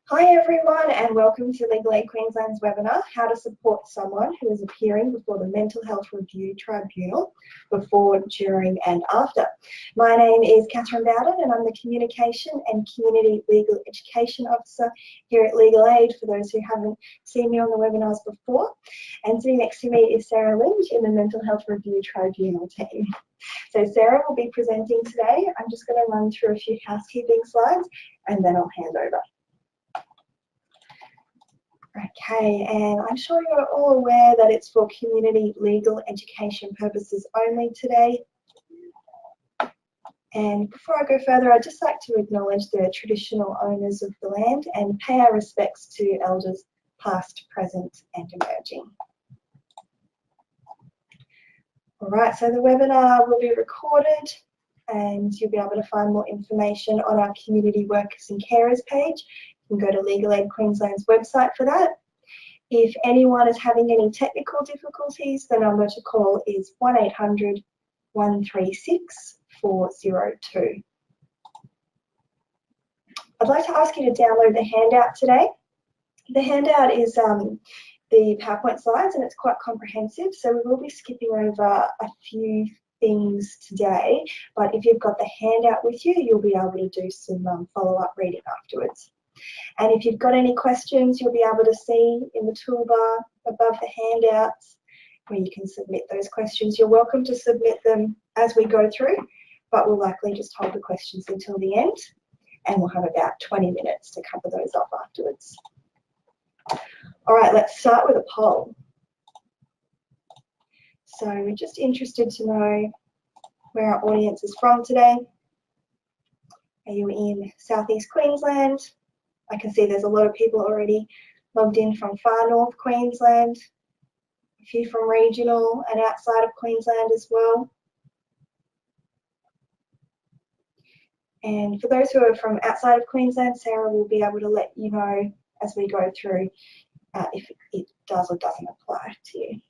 Hi everyone and welcome to Legal Aid Queensland's webinar, How to Support Someone Who is Appearing Before the Mental Health Review Tribunal Before, During and After. My name is Catherine Bowden and I'm the Communication and Community Legal Education Officer here at Legal Aid, for those who haven't seen me on the webinars before. And sitting next to me is Sarah Lynch in the Mental Health Review Tribunal team. So Sarah will be presenting today. I'm just going to run through a few housekeeping slides and then I'll hand over. Okay, and I'm sure you're all aware that it's for community legal education purposes only today. And before I go further, I'd just like to acknowledge the traditional owners of the land and pay our respects to elders past, present and emerging. All right, so the webinar will be recorded and you'll be able to find more information on our community workers and carers page. You can go to Legal Aid Queensland's website for that. If anyone is having any technical difficulties, the number to call is 1800 136 402. I'd like to ask you to download the handout today. The handout is the PowerPoint slides and it's quite comprehensive, so we will be skipping over a few things today, but if you've got the handout with you, you'll be able to do some follow-up reading afterwards. And if you've got any questions, you'll be able to see in the toolbar above the handouts where you can submit those questions. You're welcome to submit them as we go through, but we'll likely just hold the questions until the end and we'll have about 20 minutes to cover those off afterwards. All right, let's start with a poll. So we're just interested to know where our audience is from today. Are you in Southeast Queensland? I can see there's a lot of people already logged in from far north Queensland, a few from regional and outside of Queensland as well. And for those who are from outside of Queensland, Sarah will be able to let you know as we go through if it does or doesn't apply to you.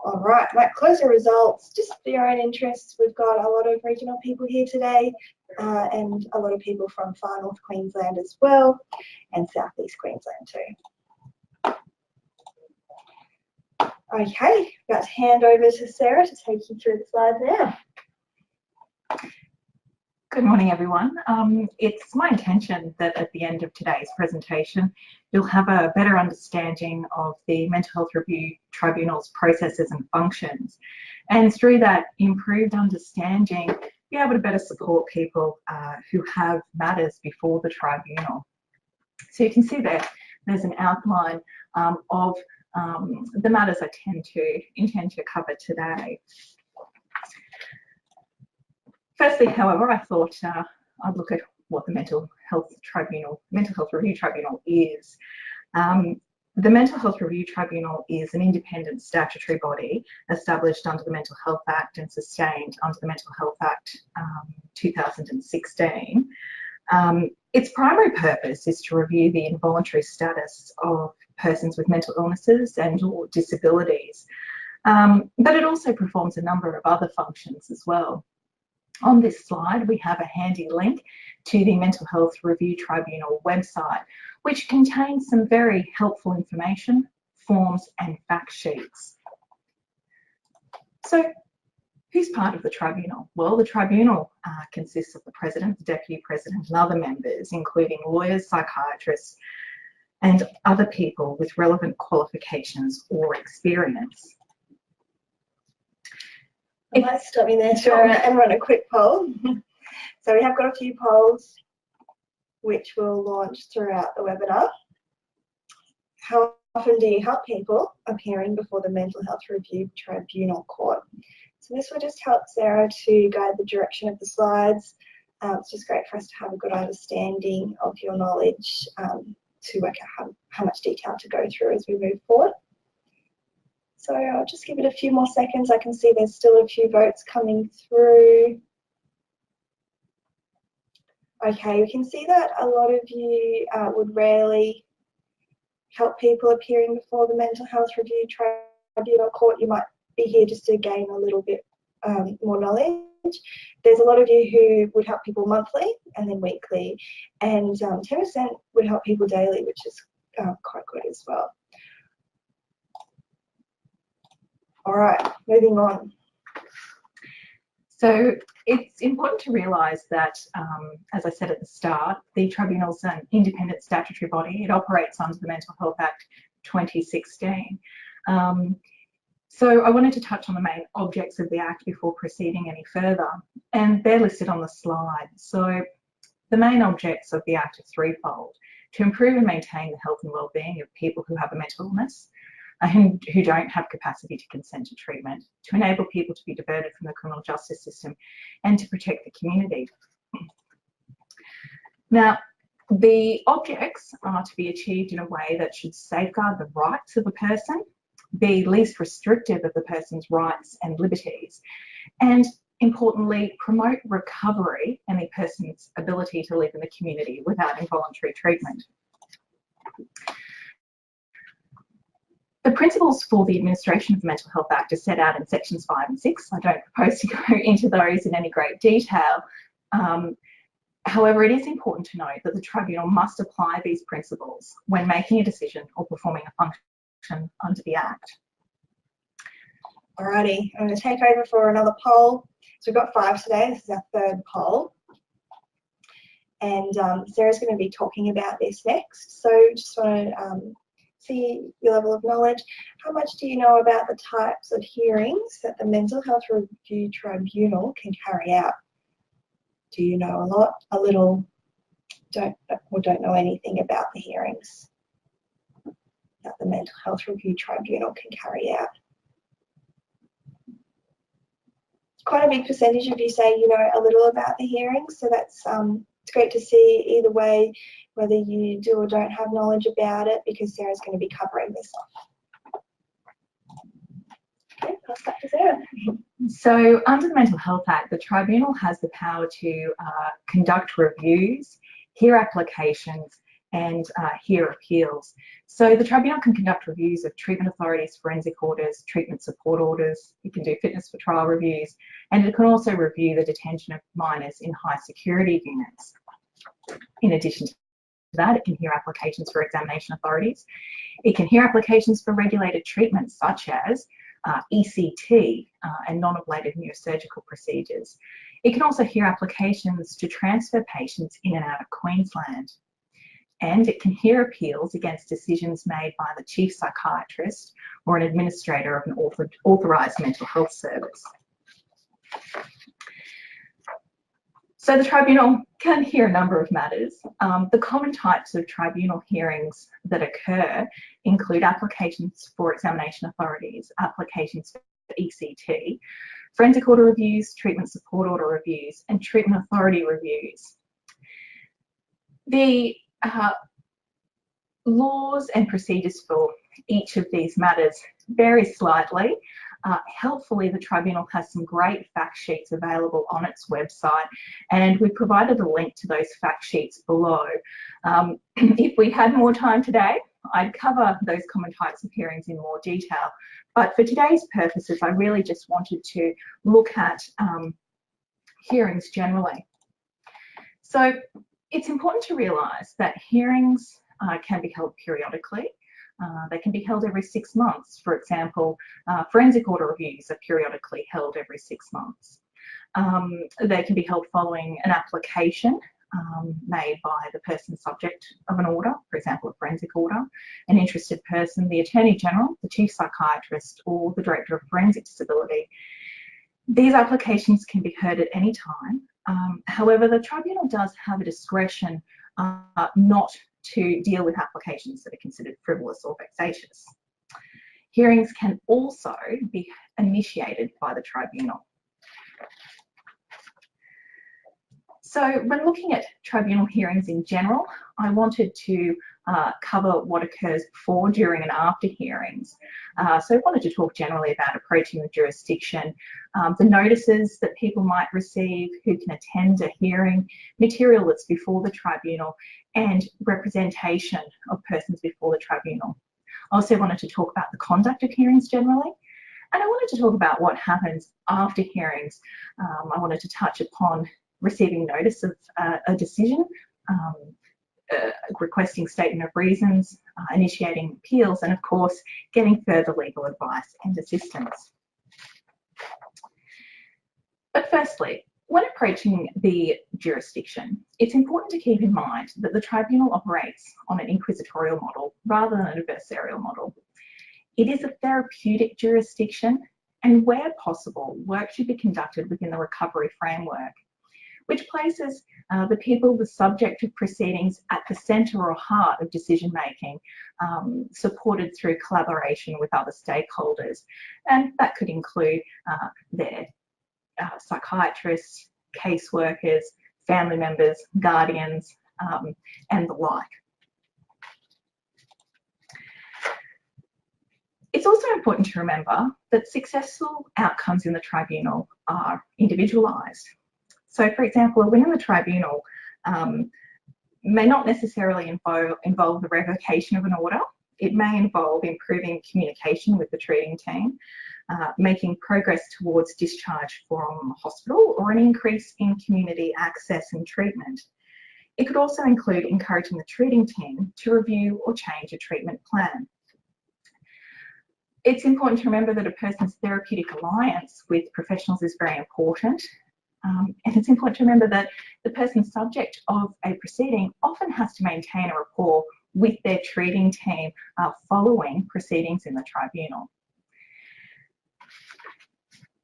All right, might close the results just for your own interests. We've got a lot of regional people here today and a lot of people from far north Queensland as well and southeast Queensland too. Okay, about to hand over to Sarah to take you through the slides now. Good morning, everyone. It's my intention that at the end of today's presentation, you'll have a better understanding of the Mental Health Review Tribunal's processes and functions. And through that improved understanding, be able to better support people who have matters before the tribunal. So you can see there's an outline of the matters I intend to cover today. Firstly, however, I thought I'd look at what the Mental Health Review Tribunal is. The Mental Health Review Tribunal is an independent statutory body established under the Mental Health Act and sustained under the Mental Health Act 2016. Its primary purpose is to review the involuntary status of persons with mental illnesses and or disabilities, but it also performs a number of other functions as well. On this slide, we have a handy link to the Mental Health Review Tribunal website, which contains some very helpful information, forms and fact sheets. So, who's part of the tribunal? Well, the tribunal consists of the president, the deputy president and other members, including lawyers, psychiatrists and other people with relevant qualifications or experience. I might stop you there, Sarah, and run a quick poll. So we have got a few polls which will launch throughout the webinar. How often do you help people appearing before the Mental Health Review Tribunal Court? So this will just help Sarah to guide the direction of the slides. It's just great for us to have a good understanding of your knowledge to work out how much detail to go through as we move forward. So I'll just give it a few more seconds. I can see there's still a few votes coming through. Okay, we can see that a lot of you would rarely help people appearing before the Mental Health Review Tribunal Court. You might be here just to gain a little bit more knowledge. There's a lot of you who would help people monthly and then weekly, and 10% would help people daily, which is quite good as well. All right, moving on. So it's important to realise that, as I said at the start, the Tribunal's an independent statutory body. It operates under the Mental Health Act 2016. So I wanted to touch on the main objects of the Act before proceeding any further, and they're listed on the slide. So the main objects of the Act are threefold: to improve and maintain the health and wellbeing of people who have a mental illness and who don't have capacity to consent to treatment, to enable people to be diverted from the criminal justice system, and to protect the community. Now, the objects are to be achieved in a way that should safeguard the rights of a person, be least restrictive of the person's rights and liberties, and importantly, promote recovery and the person's ability to live in the community without involuntary treatment. The principles for the administration of the Mental Health Act are set out in sections 5 and 6. I don't propose to go into those in any great detail. However, it is important to note that the Tribunal must apply these principles when making a decision or performing a function under the Act. Alrighty, I'm going to take over for another poll. So we've got 5 today. This is our 3rd poll. And Sarah's going to be talking about this next. So just want to see your level of knowledge. How much do you know about the types of hearings that the Mental Health Review Tribunal can carry out? Do you know a lot, a little, don't know anything about the hearings that the Mental Health Review Tribunal can carry out? Quite a big percentage of you say you know a little about the hearings, so that's it's great to see either way whether you do or don't have knowledge about it, because Sarah's going to be covering this off. Okay, pass back to Sarah. So under the Mental Health Act, the Tribunal has the power to conduct reviews, hear applications, and hear appeals. So the Tribunal can conduct reviews of treatment authorities, forensic orders, treatment support orders. It can do fitness for trial reviews, and it can also review the detention of minors in high security units. In addition to that, it can hear applications for examination authorities. It can hear applications for regulated treatments such as ECT and non-ablative neurosurgical procedures. It can also hear applications to transfer patients in and out of Queensland. And it can hear appeals against decisions made by the chief psychiatrist or an administrator of an authorised mental health service. So the Tribunal can hear a number of matters. The common types of Tribunal hearings that occur include applications for examination authorities, applications for ECT, forensic order reviews, treatment support order reviews, and treatment authority reviews. The laws and procedures for each of these matters vary slightly. Helpfully, the Tribunal has some great fact sheets available on its website, and we've provided a link to those fact sheets below. If we had more time today, I'd cover those common types of hearings in more detail, but for today's purposes, I really just wanted to look at hearings generally. So it's important to realise that hearings can be held periodically. They can be held every 6 months. For example, forensic order reviews are periodically held every 6 months. They can be held following an application made by the person subject of an order, for example, a forensic order, an interested person, the Attorney General, the Chief Psychiatrist, or the Director of Forensic Disability. These applications can be heard at any time. However, the Tribunal does have a discretion not to deal with applications that are considered frivolous or vexatious. Hearings can also be initiated by the Tribunal. So when looking at Tribunal hearings in general, I wanted to cover what occurs before, during and after hearings. So I wanted to talk generally about approaching the jurisdiction, the notices that people might receive, who can attend a hearing, material that's before the Tribunal, and representation of persons before the Tribunal. I also wanted to talk about the conduct of hearings generally, And I wanted to talk about what happens after hearings. I wanted to touch upon receiving notice of a decision, requesting statement of reasons, initiating appeals, and of course, getting further legal advice and assistance. But firstly, when approaching the jurisdiction, it's important to keep in mind that the tribunal operates on an inquisitorial model rather than an adversarial model. It is a therapeutic jurisdiction, and where possible, work should be conducted within the recovery framework, which places the people, the subject of proceedings, at the centre or heart of decision making, supported through collaboration with other stakeholders. And that could include their psychiatrists, caseworkers, family members, guardians, and the like. It's also important to remember that successful outcomes in the tribunal are individualised. So, for example, a win in the tribunal may not necessarily involve the revocation of an order. It may involve improving communication with the treating team, making progress towards discharge from hospital, or an increase in community access and treatment. It could also include encouraging the treating team to review or change a treatment plan. It's important to remember that a person's therapeutic alliance with professionals is very important. And it's important to remember that the person subject of a proceeding often has to maintain a rapport with their treating team following proceedings in the tribunal.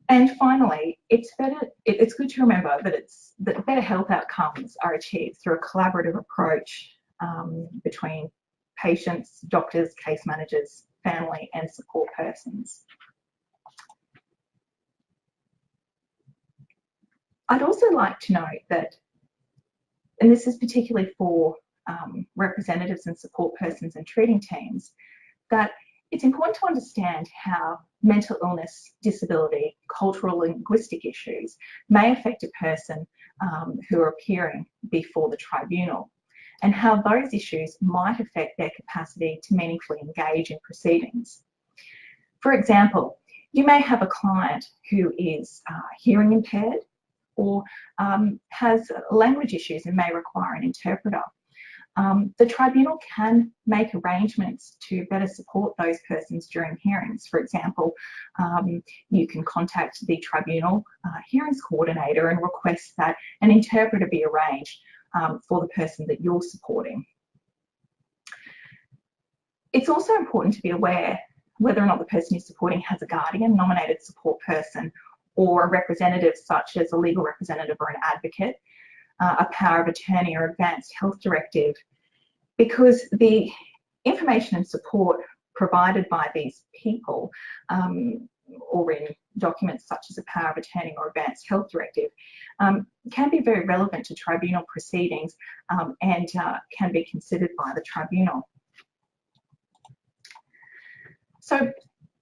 And finally, it's good to remember that better health outcomes are achieved through a collaborative approach between patients, doctors, case managers, family and support persons. I'd also like to note that, and this is particularly for representatives and support persons and treating teams, that it's important to understand how mental illness, disability, cultural linguistic issues may affect a person who are appearing before the tribunal, and how those issues might affect their capacity to meaningfully engage in proceedings. For example, you may have a client who is hearing impaired or has language issues and may require an interpreter. The tribunal can make arrangements to better support those persons during hearings. For example, you can contact the tribunal hearings coordinator and request that an interpreter be arranged for the person that you're supporting. It's also important to be aware whether or not the person you're supporting has a guardian, nominated support person, or a representative such as a legal representative or an advocate, a power of attorney or advanced health directive, because the information and support provided by these people or in documents such as a power of attorney or advanced health directive can be very relevant to tribunal proceedings and can be considered by the tribunal. So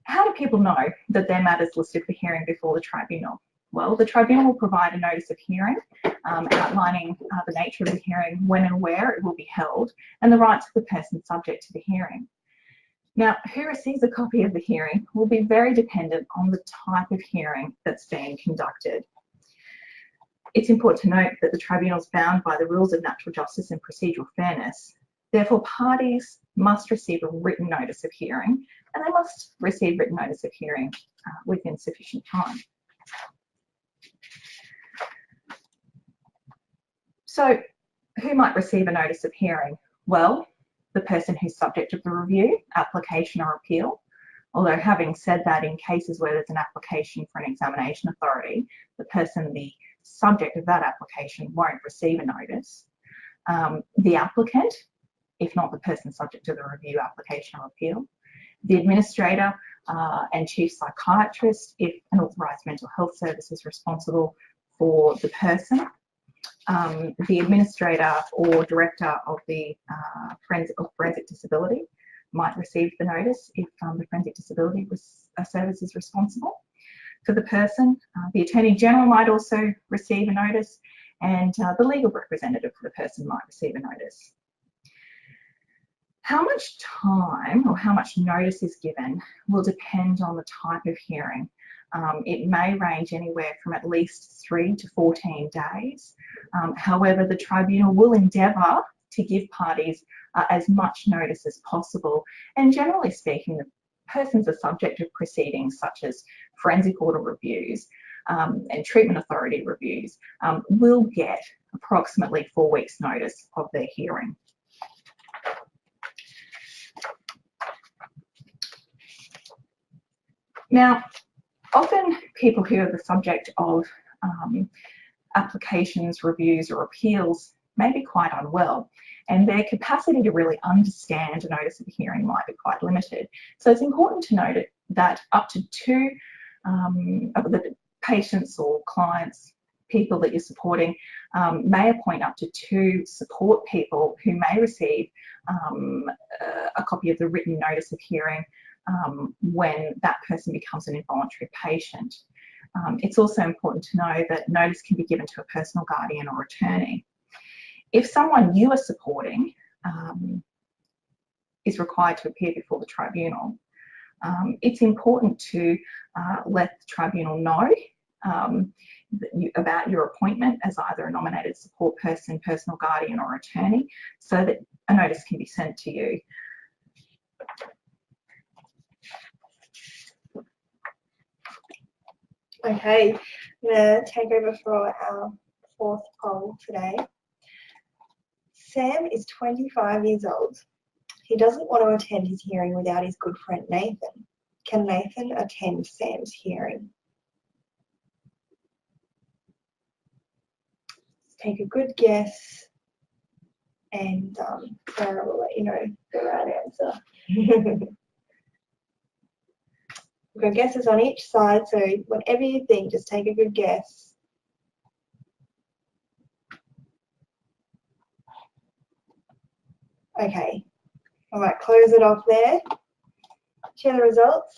how do people know that their matter is listed for hearing before the tribunal? Well, the tribunal will provide a notice of hearing outlining the nature of the hearing, when and where it will be held, and the rights of the person subject to the hearing. Now, who receives a copy of the hearing will be very dependent on the type of hearing that's being conducted. It's important to note that the tribunal is bound by the rules of natural justice and procedural fairness. Therefore, parties must receive a written notice of hearing, and they must receive written notice of hearing within sufficient time. So, who might receive a notice of hearing? Well, the person who's subject of the review, application or appeal. Although having said that, in cases where there's an application for an examination authority, the person, the subject of that application, won't receive a notice. The applicant, if not the person subject to the review, application or appeal. The administrator and chief psychiatrist, if an authorised mental health service is responsible for the person. The administrator or director of the forensic disability might receive the notice if the forensic disability service is responsible for the person. The Attorney General might also receive a notice, and the legal representative for the person might receive a notice. How much time or how much notice is given will depend on the type of hearing. It may range anywhere from at least 3 to 14 days. However, the tribunal will endeavour to give parties as much notice as possible. And generally speaking, the persons are subject to proceedings such as forensic order reviews and treatment authority reviews will get approximately 4 weeks notice of their hearing. Now, often people who are the subject of applications, reviews or appeals may be quite unwell, and their capacity to really understand a notice of hearing might be quite limited. So it's important to note that up to 2 of the patients or clients, people that you're supporting, may appoint up to 2 support people who may receive a copy of the written notice of hearing when that person becomes an involuntary patient. It's also important to know that notice can be given to a personal guardian or attorney. If someone you are supporting is required to appear before the tribunal, it's important to let the tribunal know about your appointment as either a nominated support person, personal guardian or attorney, so that a notice can be sent to you. Okay, I'm going to take over for our 4th poll today. Sam is 25 years old. He doesn't want to attend his hearing without his good friend Nathan. Can Nathan attend Sam's hearing? Take a good guess, and Sarah will let you know the right answer. We've got guesses on each side, so whatever you think, just take a good guess. Okay, I might close it off there. Share the results.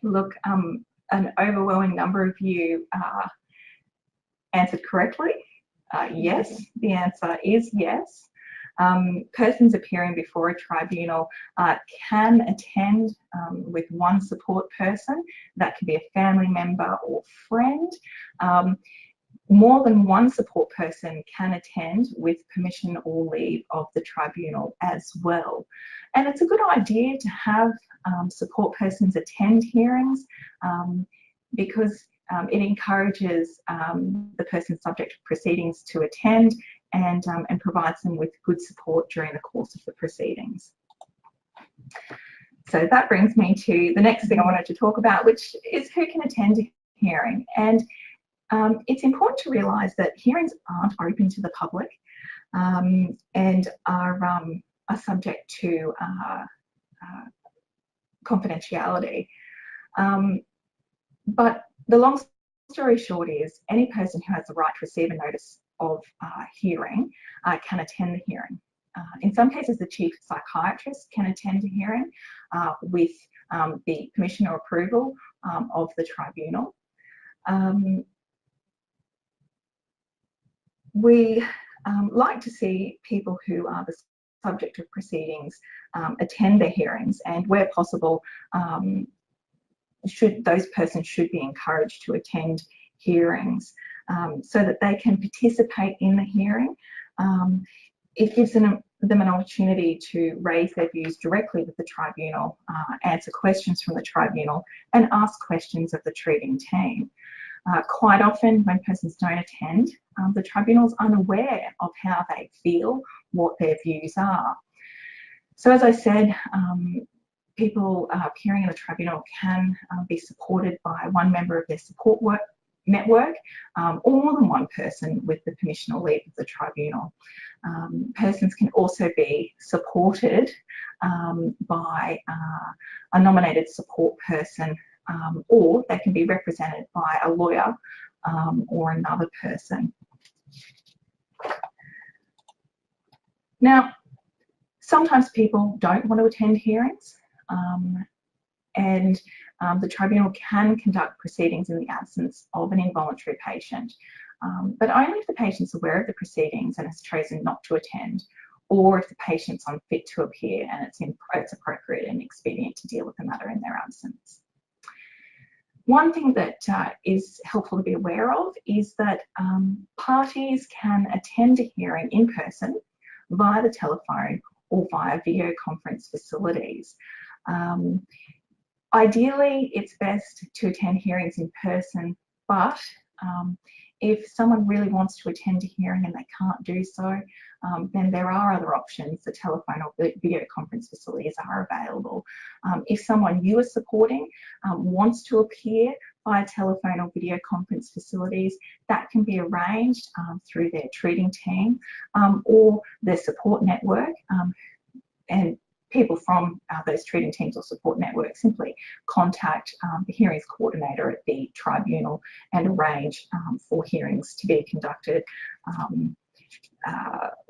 Look, an overwhelming number of you answered correctly. Yes, the answer is yes. Persons appearing before a tribunal can attend with 1 support person. That could be a family member or friend. More than 1 support person can attend with permission or leave of the tribunal as well. And it's a good idea to have support persons attend hearings because it encourages the person subject to proceedings to attend and provides them with good support during the course of the proceedings. So that brings me to the next thing I wanted to talk about, which is who can attend a hearing. And it's important to realise that hearings aren't open to the public and are subject to confidentiality. But the long story short is any person who has the right to receive a notice of hearing can attend the hearing. In some cases, the chief psychiatrist can attend a hearing with the permission or approval of the tribunal. We like to see people who are the subject of proceedings attend their hearings, and where possible, those persons should be encouraged to attend hearings so that they can participate in the hearing. It gives them an opportunity to raise their views directly with the tribunal, answer questions from the tribunal, and ask questions of the treating team. Quite often when persons don't attend, the tribunal's unaware of how they feel, what their views are. So as I said, people appearing in the tribunal can be supported by 1 member of their support network or more than 1 person with the permission or leave of the tribunal. Persons can also be supported by a nominated support person, or they can be represented by a lawyer or another person. Now, sometimes people don't want to attend hearings, and the tribunal can conduct proceedings in the absence of an involuntary patient, but only if the patient's aware of the proceedings and has chosen not to attend, or if the patient's unfit to appear and it's appropriate and expedient to deal with the matter in their absence. One thing that is helpful to be aware of is that parties can attend a hearing in person via the telephone or via video conference facilities. Ideally, it's best to attend hearings in person, but if someone really wants to attend a hearing and they can't do so, then there are other options. The telephone or video conference facilities are available. If someone you are supporting wants to appear via telephone or video conference facilities, that can be arranged through their treating team or their support network, and people from those treating teams or support networks simply contact the hearings coordinator at the tribunal and arrange for hearings to be conducted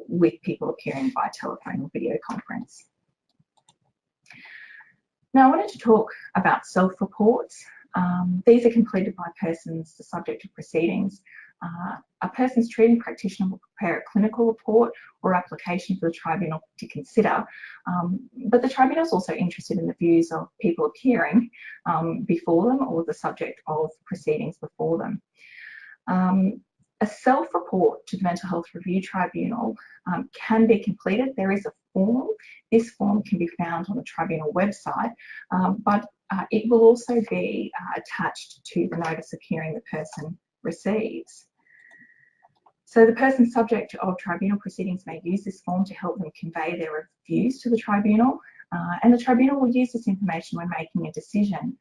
with people appearing by telephone or video conference. Now, I wanted to talk about self-reports. These are completed by persons the subject of proceedings. A person's treating practitioner will prepare a clinical report or application for the tribunal to consider, but the tribunal is also interested in the views of people appearing before them or the subject of proceedings before them. A self-report to the Mental Health Review Tribunal can be completed. There is a form. This form can be found on the tribunal website, but it will also be attached to the notice of hearing the person receives. So the person subject of tribunal proceedings may use this form to help them convey their views to the tribunal, and the tribunal will use this information when making a decision.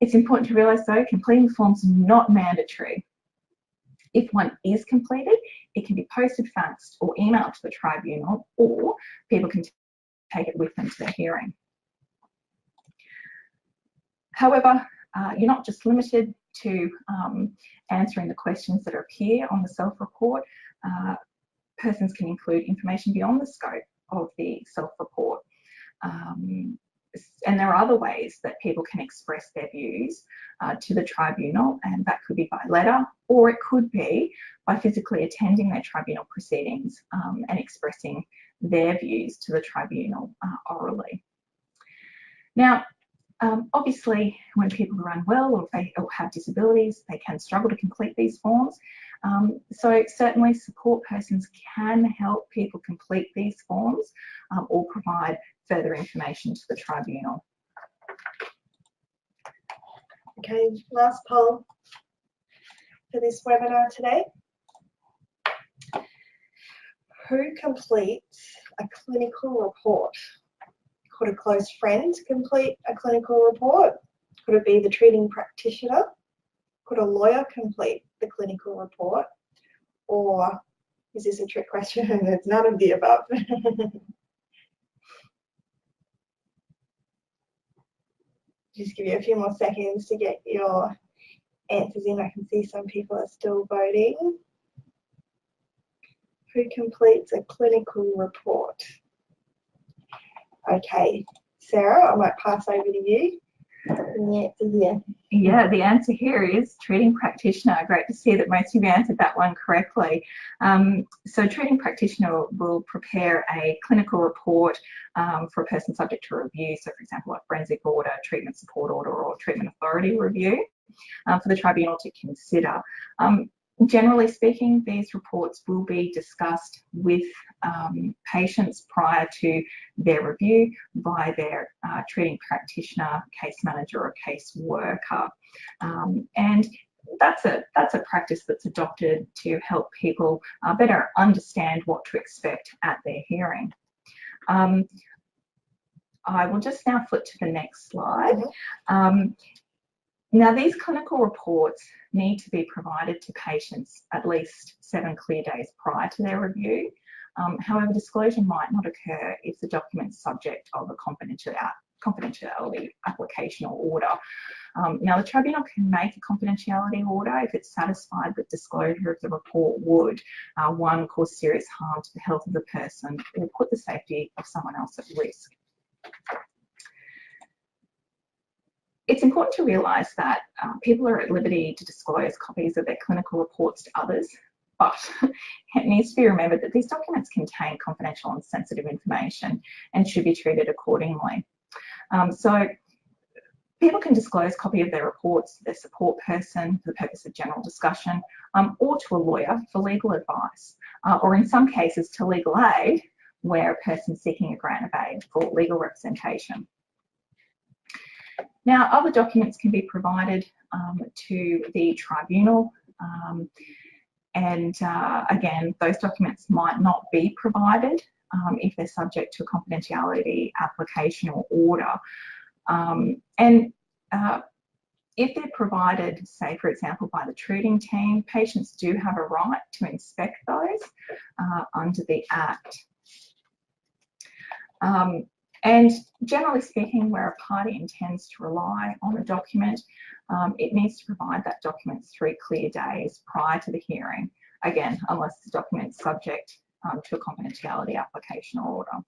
It's important to realise though, completing the forms is not mandatory. If one is completed, it can be posted, faxed or emailed to the tribunal, or people can take it with them to their hearing. However, you're not just limited to answering the questions that appear on the self-report. Persons can include information beyond the scope of the self-report. And there are other ways that people can express their views to the tribunal, and that could be by letter, or it could be by physically attending their tribunal proceedings and expressing their views to the tribunal orally. Now, obviously, when people are unwell or have disabilities, they can struggle to complete these forms. So certainly support persons can help people complete these forms or provide further information to the tribunal. Okay, last poll for this webinar today. Who completes a clinical report? Could a close friend complete a clinical report? Could it be the treating practitioner? Could a lawyer complete the clinical report? Or is this a trick question and it's none of the above? Just give you a few more seconds to get your answers in. I can see some people are still voting. Who completes a clinical report? Okay, Sarah, I might pass over to you. And the answer here. Yeah, the answer here is treating practitioner. Great to see that most of you answered that one correctly. So treating practitioner will prepare a clinical report for a person subject to review. So for example, a forensic order, treatment support order, or treatment authority review for the tribunal to consider. Generally speaking, these reports will be discussed with patients prior to their review by their treating practitioner, case manager or case worker. And that's a practice that's adopted to help people better understand what to expect at their hearing. I will just now flip to the next slide. Now, these clinical reports need to be provided to patients at least 7 clear days prior to their review. However, disclosure might not occur if the document is subject of a confidentiality application or order. Now, the tribunal can make a confidentiality order if it's satisfied that disclosure of the report would, 1, cause serious harm to the health of the person or put the safety of someone else at risk. It's important to realise that people are at liberty to disclose copies of their clinical reports to others but it needs to be remembered that these documents contain confidential and sensitive information and should be treated accordingly. So people can disclose a copy of their reports to their support person for the purpose of general discussion, or to a lawyer for legal advice, or in some cases to legal aid where a person is seeking a grant of aid for legal representation. Now, other documents can be provided to the tribunal, and again, those documents might not be provided if they're subject to a confidentiality application or order. If they're provided, say, for example, by the treating team, patients do have a right to inspect those under the Act. And generally speaking, where a party intends to rely on a document, it needs to provide that document 3 clear days prior to the hearing, again, unless the document is subject to a confidentiality application or order.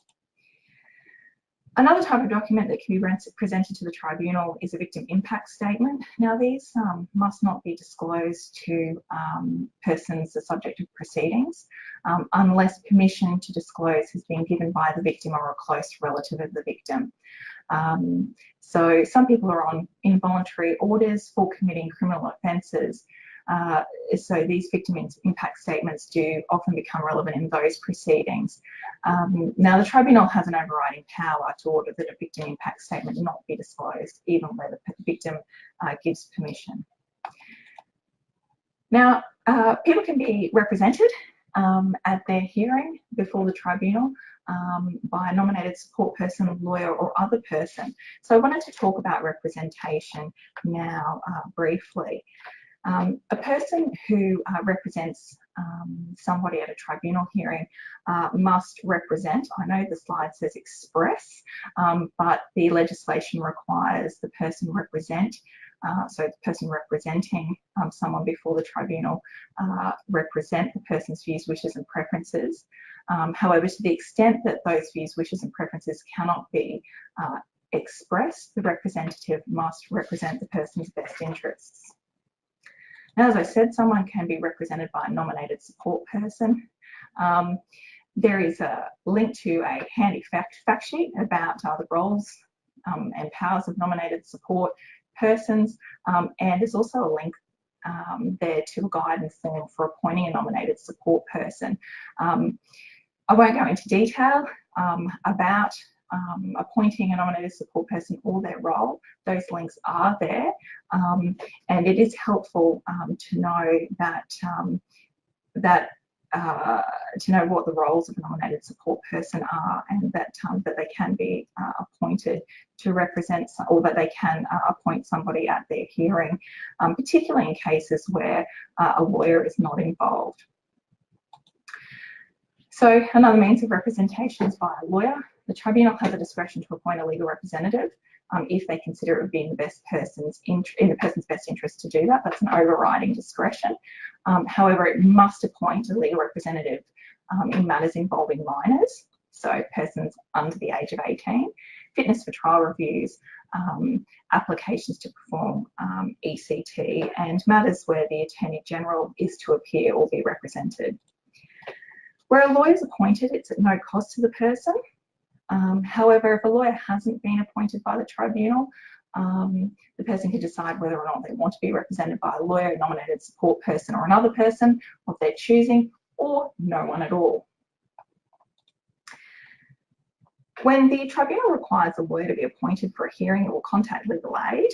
Another type of document that can be presented to the tribunal is a victim impact statement. Now, these must not be disclosed to persons the subject of proceedings unless permission to disclose has been given by the victim or a close relative of the victim. So some people are on involuntary orders for committing criminal offences. So these victim impact statements do often become relevant in those proceedings. Now, the tribunal has an overriding power to order that a victim impact statement not be disclosed, even where the victim gives permission. Now, people can be represented at their hearing before the tribunal by a nominated support person, lawyer, or other person. So I wanted to talk about representation now briefly. A person who represents somebody at a tribunal hearing must represent. I know the slide says express, but the legislation requires the person represent. So the person representing someone before the tribunal represent the person's views, wishes and preferences. However, to the extent that those views, wishes and preferences cannot be expressed, the representative must represent the person's best interests. Now, as I said, someone can be represented by a nominated support person. There is a link to a handy fact sheet about the roles and powers of nominated support persons, and there's also a link there to a guidance form for appointing a nominated support person. I won't go into detail about appointing a nominated support person or their role. Those links are there, and it is helpful to know that to know what the roles of a nominated support person are, and that that they can be appointed to represent, or that they can appoint somebody at their hearing, particularly in cases where a lawyer is not involved. So another means of representation is by a lawyer. The tribunal has a discretion to appoint a legal representative if they consider it would be in the person's best interest to do that. That's an overriding discretion. However, it must appoint a legal representative in matters involving minors, so persons under the age of 18, fitness for trial reviews, applications to perform ECT, and matters where the Attorney General is to appear or be represented. Where a lawyer is appointed, it's at no cost to the person. However, if a lawyer hasn't been appointed by the tribunal, the person can decide whether or not they want to be represented by a lawyer, a nominated support person, or another person of their choosing, or no one at all. When the tribunal requires a lawyer to be appointed for a hearing, it will contact Legal Aid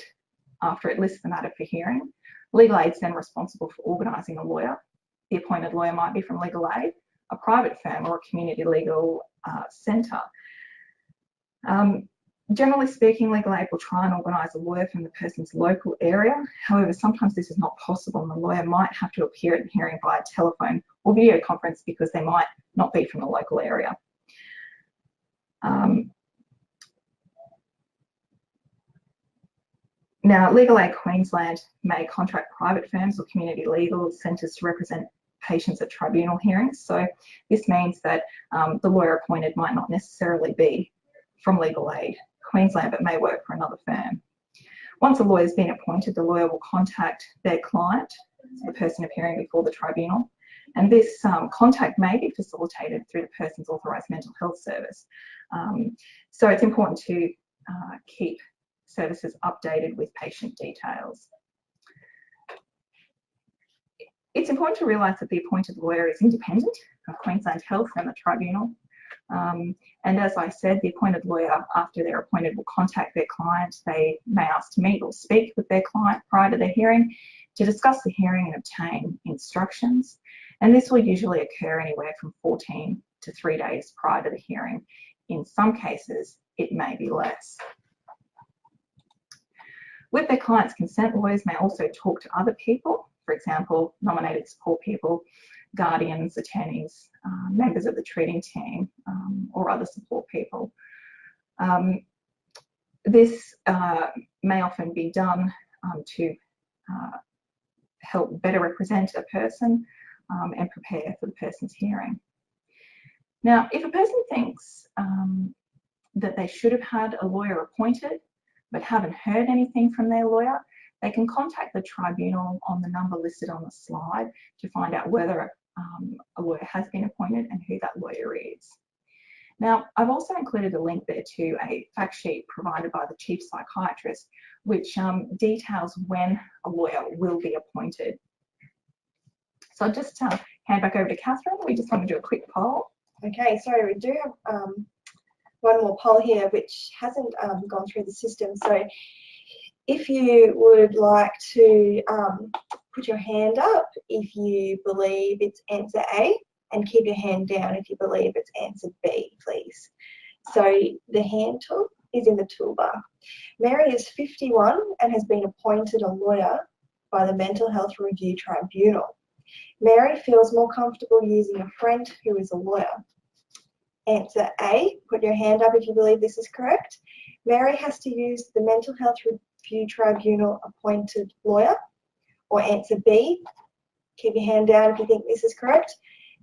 after it lists the matter for hearing. Legal Aid is then responsible for organising a lawyer. The appointed lawyer might be from Legal Aid, a private firm, or a community legal centre. Generally speaking, Legal Aid will try and organise a lawyer from the person's local area. However, sometimes this is not possible, and the lawyer might have to appear at the hearing via telephone or video conference because they might not be from the local area. Now, Legal Aid Queensland may contract private firms or community legal centres to represent patients at tribunal hearings. So this means that the lawyer appointed might not necessarily be from Legal Aid Queensland, but may work for another firm. Once a lawyer has been appointed, the lawyer will contact their client, the person appearing before the tribunal, And this contact may be facilitated through the person's authorised mental health service. So it's important to keep services updated with patient details. It's important to realise that the appointed lawyer is independent of Queensland Health and the tribunal. And as I said, the appointed lawyer, after they're appointed, will contact their client. They may ask to meet or speak with their client prior to the hearing to discuss the hearing and obtain instructions. And this will usually occur anywhere from 14 to 3 days prior to the hearing. In some cases, it may be less. With their client's consent, lawyers may also talk to other people, for example, nominated support people, guardians, attorneys, members of the treating team, or other support people. This may often be done to help better represent a person and prepare for the person's hearing. Now, if a person thinks that they should have had a lawyer appointed but haven't heard anything from their lawyer, they can contact the tribunal on the number listed on the slide to find out whether a lawyer has been appointed and who that lawyer is. Now, I've also included a link there to a fact sheet provided by the chief psychiatrist, which details when a lawyer will be appointed. So I'll just hand back over to Catherine. We just want to do a quick poll. Okay, so we do have one more poll here which hasn't gone through the system. So if you would like to put your hand up if you believe it's answer A, and keep your hand down if you believe it's answer B, please. So the hand tool is in the toolbar. Mary is 51 and has been appointed a lawyer by the Mental Health Review Tribunal. Mary feels more comfortable using a friend who is a lawyer. Answer A, put your hand up if you believe this is correct. Mary has to use the Mental Health Review Tribunal appointed lawyer. Or answer B, keep your hand down if you think this is correct.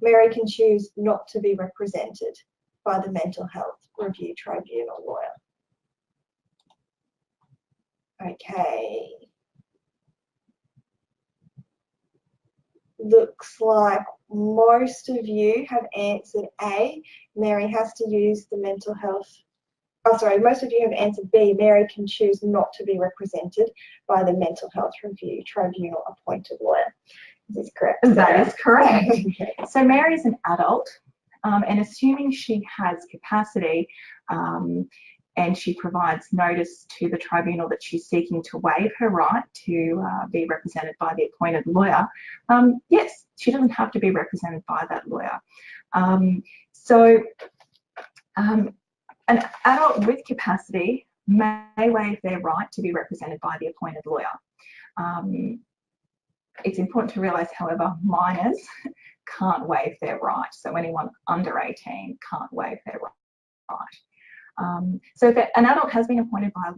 Mary can choose not to be represented by the Mental Health Review Tribunal lawyer. Okay. Looks like most of you have answered A. Mary has to use the mental health. Oh, sorry, most of you have answered B. Mary can choose not to be represented by the Mental Health Review Tribunal appointed lawyer. Is this correct? That is correct. Okay. So Mary is an adult, and assuming she has capacity and she provides notice to the tribunal that she's seeking to waive her right to be represented by the appointed lawyer, yes, she doesn't have to be represented by that lawyer. An adult with capacity may waive their right to be represented by the appointed lawyer. It's important to realise, however, minors can't waive their right. So anyone under 18 can't waive their right. So if an adult has been appointed by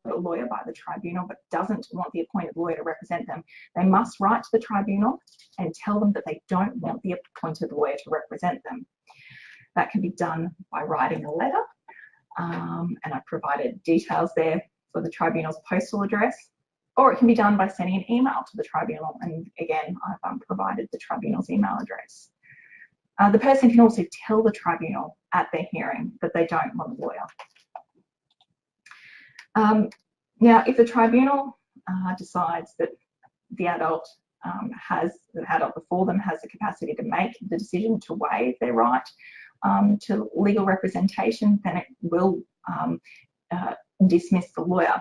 a lawyer by the tribunal but doesn't want the appointed lawyer to represent them, they must write to the tribunal and tell them that they don't want the appointed lawyer to represent them. That can be done by writing a letter, and I've provided details there for the tribunal's postal address, or it can be done by sending an email to the tribunal, and again, I've provided the tribunal's email address. The person can also tell the tribunal at their hearing that they don't want a lawyer. Now, if the tribunal decides that the adult before them has the capacity to make the decision to waive their right to legal representation, then it will dismiss the lawyer.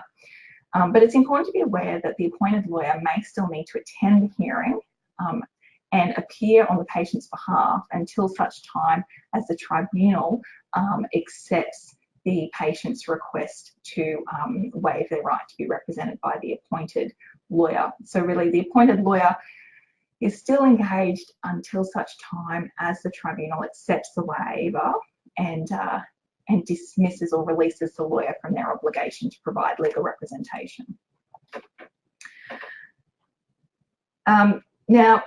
But it's important to be aware that the appointed lawyer may still need to attend the hearing and appear on the patient's behalf until such time as the tribunal accepts the patient's request to waive their right to be represented by the appointed lawyer. So really, the appointed lawyer is still engaged until such time as the tribunal accepts the waiver and dismisses or releases the lawyer from their obligation to provide legal representation. Now,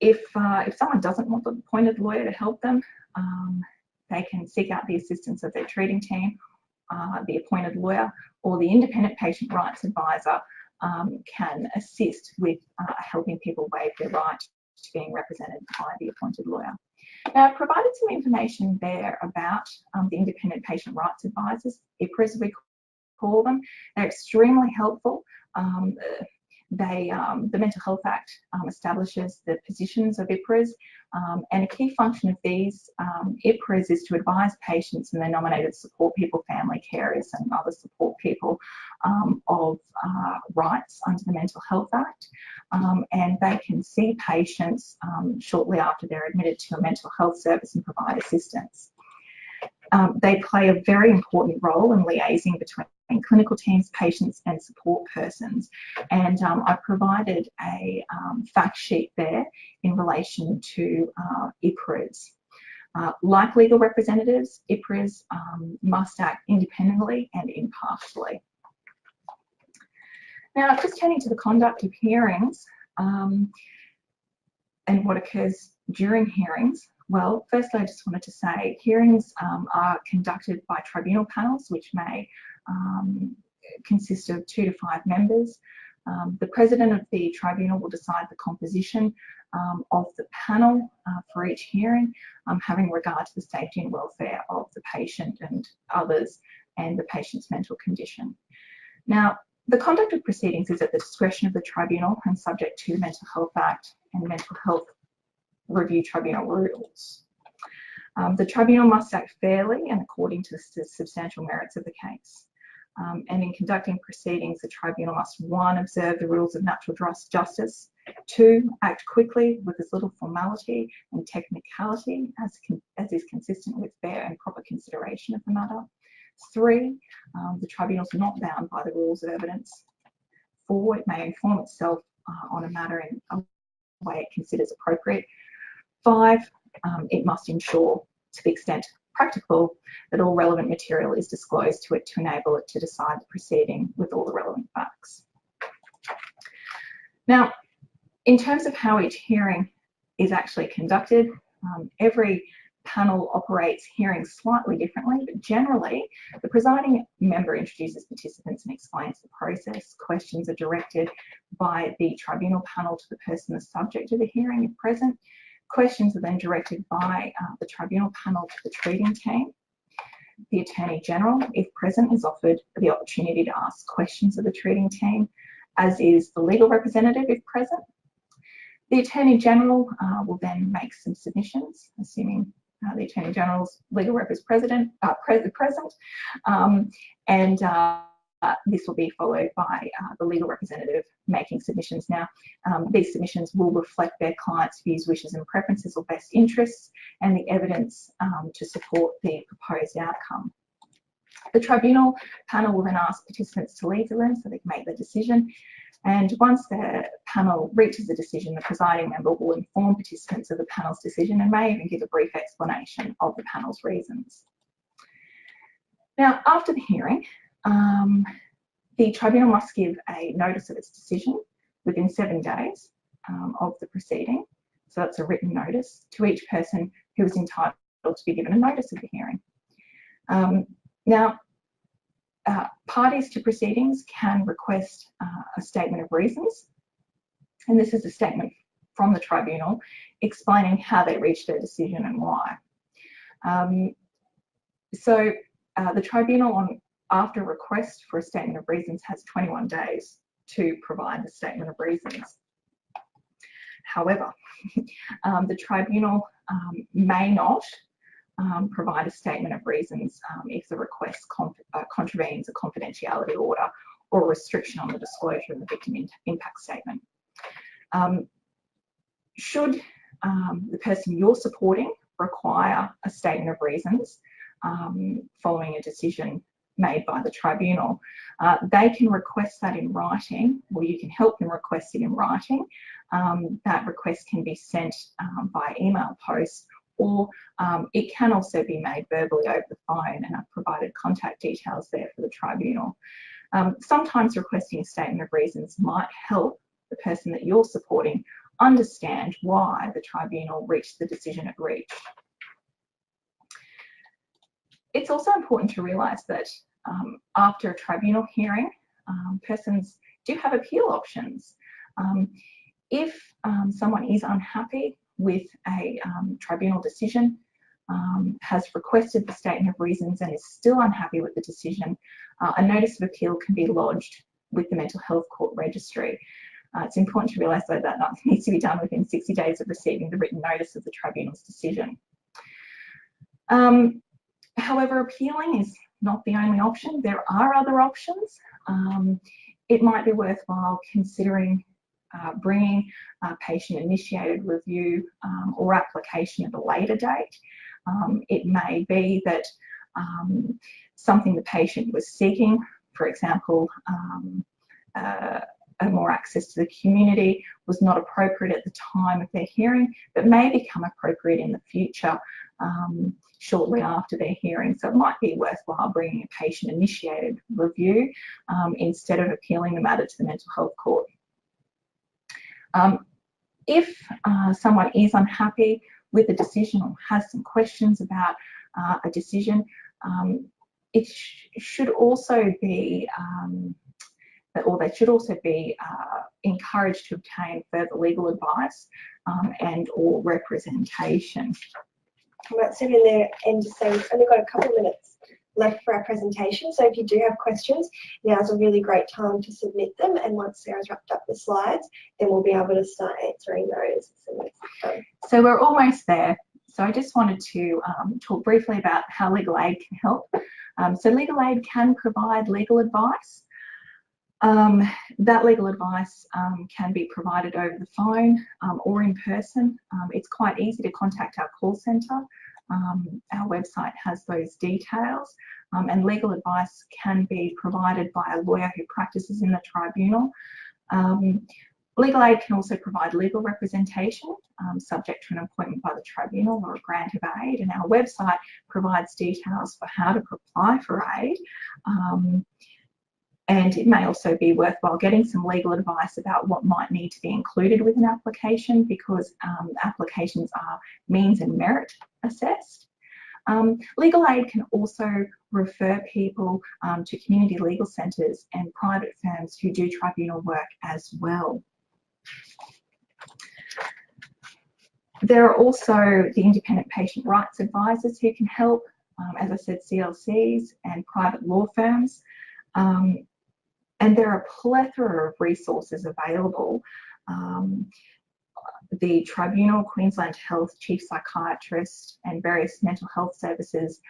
if someone doesn't want the appointed lawyer to help them, they can seek out the assistance of their treating team, the appointed lawyer, or the independent patient rights advisor can assist with helping people waive their right to being represented by the appointed lawyer. Now, I've provided some information there about the Independent Patient Rights Advisors, IPRAs we call them. They're extremely helpful. The Mental Health Act establishes the positions of IPRAs, and a key function of these IPRAs is to advise patients and their nominated support people, family carers and other support people of rights under the Mental Health Act, and they can see patients shortly after they're admitted to a mental health service and provide assistance. They play a very important role in liaising between clinical teams, patients and support persons, and I provided a fact sheet there in relation to IPRAs. Like legal representatives, IPRAs must act independently and impartially. Now, just turning to the conduct of hearings and what occurs during hearings. Well, firstly, I just wanted to say hearings are conducted by tribunal panels, which may consist of 2 to 5 members. The president of the tribunal will decide the composition of the panel for each hearing, having regard to the safety and welfare of the patient and others and the patient's mental condition. Now, the conduct of proceedings is at the discretion of the tribunal and subject to the Mental Health Act and Mental Health Review Tribunal rules. The tribunal must act fairly and according to the substantial merits of the case. And in conducting proceedings, the tribunal must 1, observe the rules of natural justice, 2, act quickly with as little formality and technicality as is consistent with fair and proper consideration of the matter. 3, the tribunal is not bound by the rules of evidence. 4, it may inform itself on a matter in a way it considers appropriate. 5, it must ensure, to the extent practicable, that all relevant material is disclosed to it to enable it to decide the proceeding with all the relevant facts. Now, in terms of how each hearing is actually conducted, every panel operates hearings slightly differently, but generally the presiding member introduces participants and explains the process. Questions are directed by the tribunal panel to the person the subject of the hearing if present. Questions are then directed by the tribunal panel to the treating team. The Attorney General, if present, is offered the opportunity to ask questions of the treating team, as is the legal representative if present. The Attorney General will then make some submissions, assuming the Attorney General's legal rep is present, and this will be followed by the legal representative making submissions. Now, these submissions will reflect their client's views, wishes and preferences or best interests and the evidence to support the proposed outcome. The tribunal panel will then ask participants to leave the room so they can make their decision. And once the panel reaches a decision, the presiding member will inform participants of the panel's decision and may even give a brief explanation of the panel's reasons. Now, after the hearing, the tribunal must give a notice of its decision within 7 days of the proceeding. So that's a written notice to each person who is entitled to be given a notice of the hearing. Now, parties to proceedings can request a statement of reasons, and this is a statement from the tribunal explaining how they reached their decision and why. The tribunal, after request for a statement of reasons, has 21 days to provide the statement of reasons. However, the tribunal may not provide a statement of reasons if the request contravenes a confidentiality order or a restriction on the disclosure of the victim impact statement. Should the person you're supporting require a statement of reasons following a decision made by the tribunal, they can request that in writing, or you can help them request it in writing. That request can be sent by email post, or it can also be made verbally over the phone, and I've provided contact details there for the tribunal. Sometimes requesting a statement of reasons might help the person that you're supporting understand why the tribunal reached the decision it reached. It's also important to realise that after a tribunal hearing, persons do have appeal options. If someone is unhappy with a tribunal decision, has requested the statement of reasons and is still unhappy with the decision, a notice of appeal can be lodged with the Mental Health Court Registry. It's important to realise though that needs to be done within 60 days of receiving the written notice of the tribunal's decision. However, appealing is not the only option. There are other options. It might be worthwhile considering bringing a patient-initiated review or application at a later date. It may be that something the patient was seeking, for example, more access to the community, was not appropriate at the time of their hearing, but may become appropriate in the future shortly after their hearing. So it might be worthwhile bringing a patient-initiated review instead of appealing the matter to the Mental Health Court. If someone is unhappy with a decision or has some questions about a decision, it should also be or they should also be encouraged to obtain further legal advice and or representation. I might sit in there and just say we've only got a couple of minutes left for our presentation, so if you do have questions, now's a really great time to submit them, and once Sarah's wrapped up the slides, then we'll be able to start answering those. So we're almost there. So I just wanted to talk briefly about how legal aid can help. So legal aid can provide legal advice. That legal advice can be provided over the phone or in person. It's quite easy to contact our call centre. Our website has those details, and legal advice can be provided by a lawyer who practices in the tribunal. Legal aid can also provide legal representation subject to an appointment by the tribunal or a grant of aid, and our website provides details for how to apply for aid. And it may also be worthwhile getting some legal advice about what might need to be included with an application, because applications are means and merit assessed. Legal aid can also refer people to community legal centres and private firms who do tribunal work as well. There are also the independent patient rights advisors who can help, as I said, CLCs and private law firms. And there are a plethora of resources available. The Tribunal, Queensland Health, Chief Psychiatrist and various mental health services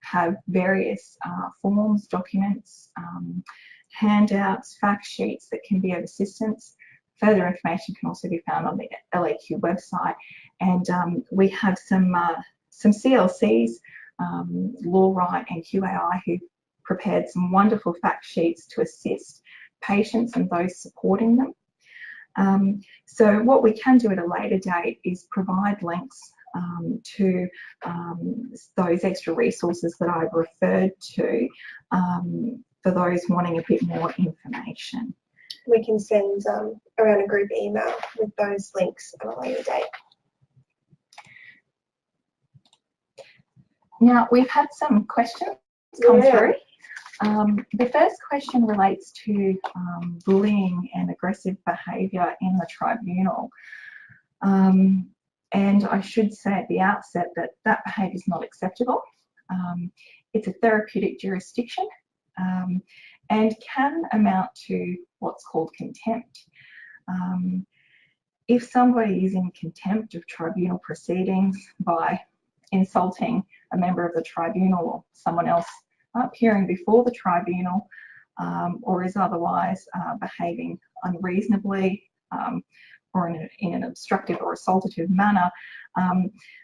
have various forms, documents, handouts, fact sheets that can be of assistance. Further information can also be found on the LAQ website. And we have some CLCs, Law Right and QAI, who prepared some wonderful fact sheets to assist patients and those supporting them. So what we can do at a later date is provide links to those extra resources that I've referred to for those wanting a bit more information. We can send around a group email with those links at a later date. Now, we've had some questions come through. The first question relates to bullying and aggressive behaviour in the tribunal. And I should say at the outset that that behaviour is not acceptable. It's a therapeutic jurisdiction and can amount to what's called contempt. If somebody is in contempt of tribunal proceedings by insulting a member of the tribunal or someone else appearing before the tribunal, or is otherwise behaving unreasonably or in an obstructive or assaultative manner,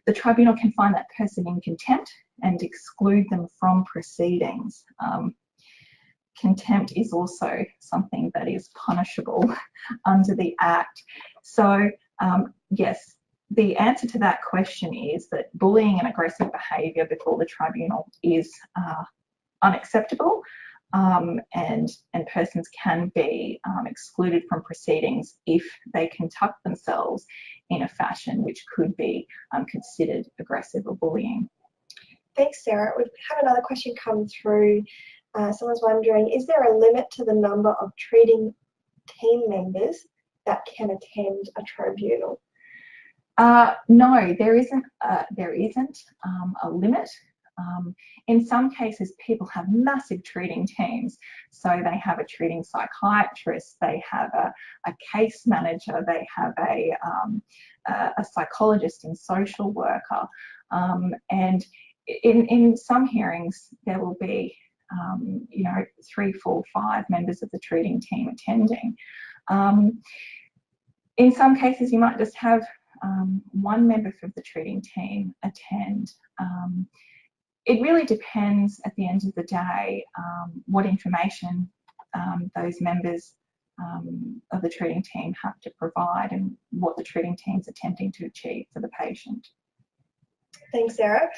the tribunal can find that person in contempt and exclude them from proceedings. Contempt is also something that is punishable under the Act. So yes, the answer to that question is that bullying and aggressive behaviour before the tribunal is unacceptable, and persons can be excluded from proceedings if they conduct themselves in a fashion which could be considered aggressive or bullying. Thanks, Sarah. We've had another question come through. Someone's wondering, is there a limit to the number of treating team members that can attend a tribunal? No, there isn't a limit. In some cases, people have massive treating teams. So they have a treating psychiatrist, they have a case manager, they have a psychologist and social worker. And in some hearings, there will be, 3, 4, 5 members of the treating team attending. In some cases, you might just have one member of the treating team attend. It really depends at the end of the day what information those members of the treating team have to provide and what the treating team's attempting to achieve for the patient. Thanks, Sarah.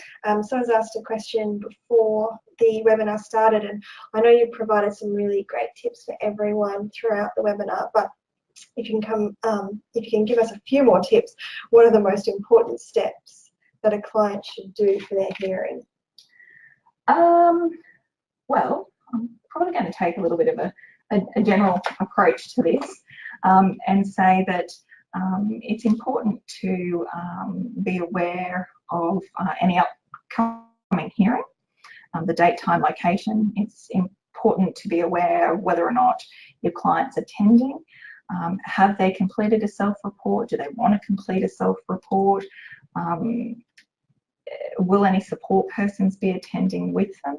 So I was asked a question before the webinar started, and I know you provided some really great tips for everyone throughout the webinar, but if you can give us a few more tips, what are the most important steps that a client should do for their hearing? Well, I'm probably going to take a little bit of a general approach to this and say that it's important to be aware of any upcoming hearing, the date, time, location. It's important to be aware of whether or not your client's attending. Have they completed a self-report? Do they want to complete a self-report? Will any support persons be attending with them?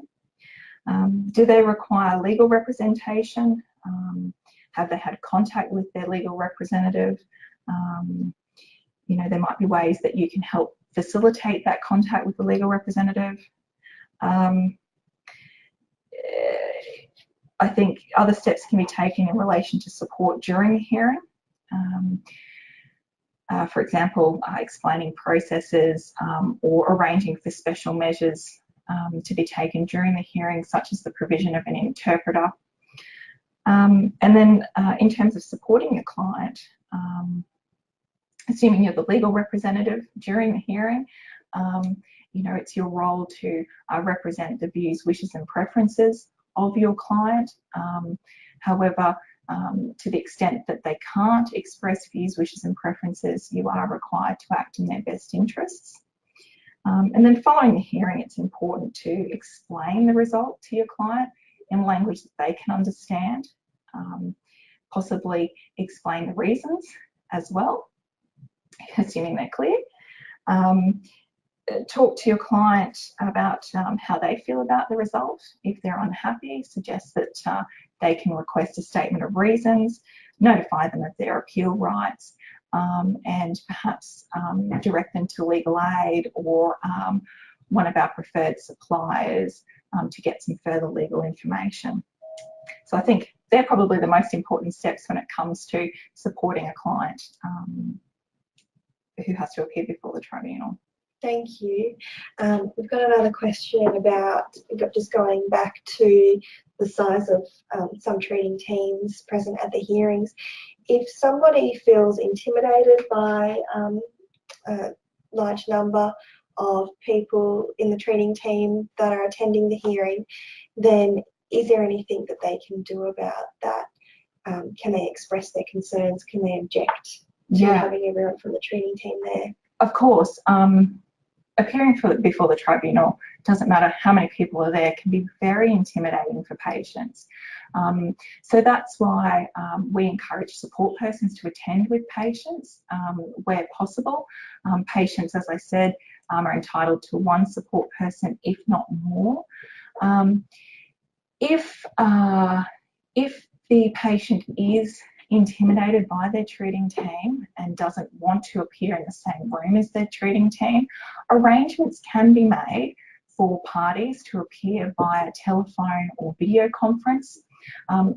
Do they require legal representation? Have they had contact with their legal representative? There might be ways that you can help facilitate that contact with the legal representative. I think other steps can be taken in relation to support during the hearing. For example, explaining processes or arranging for special measures to be taken during the hearing, such as the provision of an interpreter. And then in terms of supporting your client, assuming you're the legal representative during the hearing, it's your role to represent the views, wishes and preferences of your client. However, to the extent that they can't express views, wishes and preferences, you are required to act in their best interests. And then following the hearing, it's important to explain the result to your client in language that they can understand, possibly explain the reasons as well, assuming they're clear. Talk to your client about how they feel about the result. If they're unhappy, suggest that they can request a statement of reasons, notify them of their appeal rights, and perhaps direct them to Legal Aid or one of our preferred suppliers to get some further legal information. So I think they're probably the most important steps when it comes to supporting a client who has to appear before the tribunal. Thank you. We've got another question about just going back to the size of some treating teams present at the hearings. If somebody feels intimidated by a large number of people in the treating team that are attending the hearing, then is there anything that they can do about that? Can they express their concerns? Can they object to having everyone from the treating team there? Of course. Appearing before the tribunal, doesn't matter how many people are there, can be very intimidating for patients. So that's why we encourage support persons to attend with patients where possible. Patients, as I said, are entitled to one support person, if not more. If the patient is intimidated by their treating team and doesn't want to appear in the same room as their treating team, arrangements can be made for parties to appear via telephone or video conference.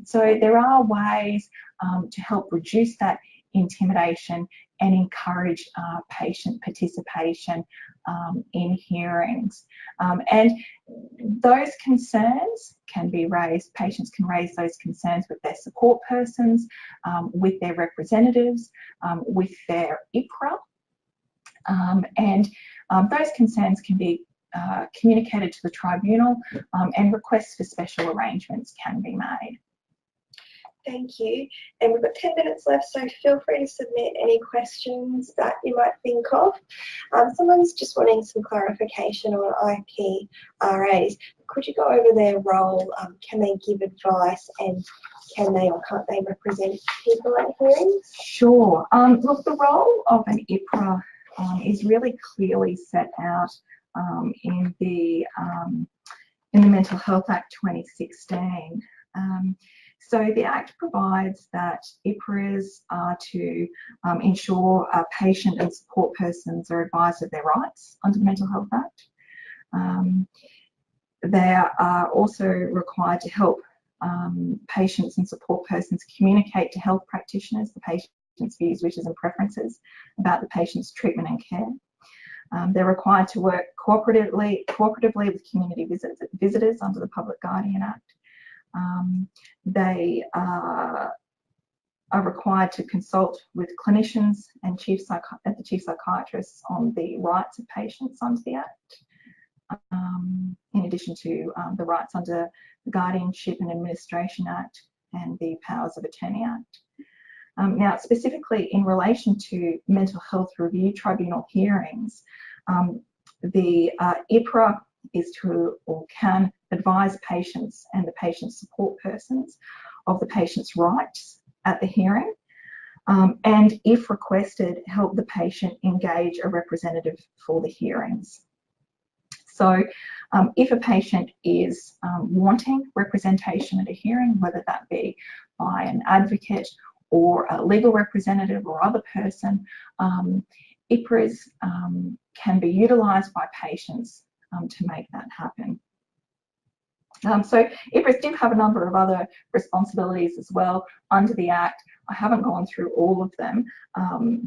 So there are ways to help reduce that intimidation and encourage patient participation in hearings. And those concerns can be raised, patients can raise those concerns with their support persons, with their representatives, with their IPRA, and those concerns can be communicated to the tribunal and requests for special arrangements can be made. Thank you. And we've got 10 minutes left, so feel free to submit any questions that you might think of. Someone's just wanting some clarification on IPRAs. Could you go over their role? Can they give advice, and can they or can't they represent people at hearings? Sure. Look, the role of an IPRA is really clearly set out in the Mental Health Act 2016. So the Act provides that IPRAs are to ensure patient and support persons are advised of their rights under the Mental Health Act. They are also required to help patients and support persons communicate to health practitioners the patient's views, wishes and preferences about the patient's treatment and care. They're required to work cooperatively with community visitors under the Public Guardian Act. They are required to consult with clinicians and the chief psychiatrists on the rights of patients under the Act, in addition to the rights under the Guardianship and Administration Act and the Powers of Attorney Act. Now, specifically in relation to Mental Health Review Tribunal hearings, the IPRA is to or can advise patients and the patient's support persons of the patient's rights at the hearing, and if requested, help the patient engage a representative for the hearings. So if a patient is wanting representation at a hearing, whether that be by an advocate or a legal representative or other person, IPRAs can be utilised by patients to make that happen. So IPRAs do have a number of other responsibilities as well under the Act. I haven't gone through all of them,